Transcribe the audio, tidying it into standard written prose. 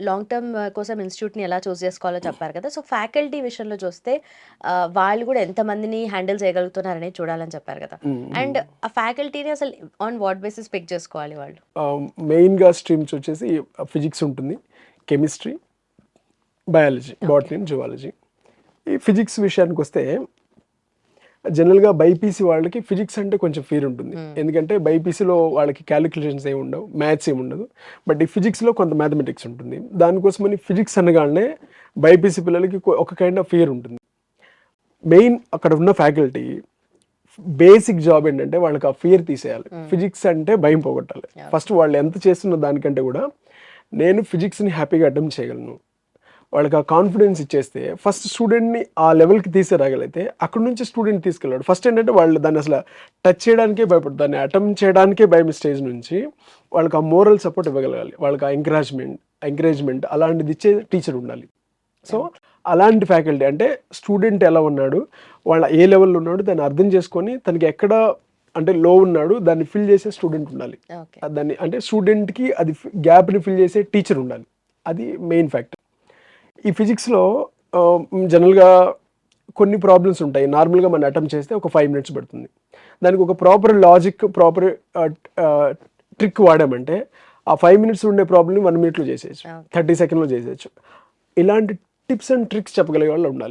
Long term కోసం ఇన్‌స్టిట్యూట్‌ని ఎలా చూస్ చేసుకోవాలో చెప్పారు కదా! సో, ఫ్యాకల్టీ విషయంలో చూస్తే వాళ్ళు కూడా ఎంతమందిని హ్యాండిల్ చేయగలుగుతున్నారనేది చూడాలని చెప్పారు కదా! అండ్ ఆ ఫ్యాకల్టీని అసలు ఆన్ వాట్ బేసిస్ పిక్ చేసుకోవాలి వాళ్ళు? మెయిన్‌గా స్ట్రీమ్స్ వచ్చేసి ఫిజిక్స్ ఉంటుంది, chemistry, biology, okay. Botany and zoology. ఈ ఫిజిక్స్ విషయానికొస్తే జనరల్‌గా బైపీసీ వాళ్ళకి ఫిజిక్స్ అంటే కొంచెం ఫియర్ ఉంటుంది. ఎందుకంటే బైపీసీలో వాళ్ళకి క్యాలిక్యులేషన్స్ ఏమి ఉండవు, మ్యాథ్స్ ఏమి ఉండదు. బట్ ఈ ఫిజిక్స్‌లో కొంత మ్యాథమెటిక్స్ ఉంటుంది. దానికోసమని ఫిజిక్స్ అనగానే బైపీసీ పిల్లలకి ఒక కైండ్ ఆఫ్ ఫియర్ ఉంటుంది. మెయిన్ అక్కడ ఉన్న ఫ్యాకల్టీ బేసిక్ జాబ్ ఏంటంటే వాళ్ళకి ఆ ఫియర్ తీసేయాలి. ఫిజిక్స్ అంటే భయం పోగొట్టాలి. ఫస్ట్ వాళ్ళు ఎంత చేస్తున్న దానికంటే కూడా నేను ఫిజిక్స్ని హ్యాపీగా అటెంప్ట్ చేయగలను, వాళ్ళకి ఆ కాన్ఫిడెన్స్ ఇచ్చేస్తే ఫస్ట్ స్టూడెంట్ని ఆ లెవెల్కి తీసుకురాగలిగితే అక్కడ నుంచి స్టూడెంట్ తీసుకెళ్ళాడు. ఫస్ట్ ఏంటంటే వాళ్ళు దాన్ని అసలు టచ్ చేయడానికే భయపడతారు, దాన్ని అటెంప్ట్ చేయడానికే భయం స్టేజ్ నుంచి వాళ్ళకి ఆ మోరల్ సపోర్ట్ ఇవ్వగలగాలి, వాళ్ళకి ఆ ఎంకరేజ్మెంట్ అలాంటిది ఇచ్చే టీచర్ ఉండాలి. సో అలాంటి ఫ్యాకల్టీ అంటే స్టూడెంట్ ఎలా ఉన్నాడు, వాళ్ళ ఏ లెవెల్లో ఉన్నాడు దాన్ని అర్థం చేసుకొని తనకి ఎక్కడ అంటే లో ఉన్నాడు దాన్ని ఫిల్ చేసే స్టూడెంట్ ఉండాలి. ఓకే. దాన్ని అంటే స్టూడెంట్కి అది గ్యాప్ని ఫిల్ చేసే టీచర్ ఉండాలి. అది మెయిన్ ఫ్యాక్టర్. ఈ ఫిజిక్స్లో జనరల్గా కొన్ని ప్రాబ్లమ్స్ ఉంటాయి. నార్మల్గా మనం అటెంప్ట్ చేస్తే ఒక 5 మినిట్స్ పడుతుంది. దానికి ఒక ప్రాపర్ లాజిక్, ప్రాపర్ ట్రిక్ వాడామంటే ఆ 5 మినిట్స్ ఉండే ప్రాబ్లమ్ని 1 మినిట్లో చేసేయచ్చు, 30 సెకండ్లో చేసేయచ్చు. ఇలాంటి టిప్స్ అండ్ ట్రిక్స్ చెప్పగలిగే వాళ్ళు ఉండాలి.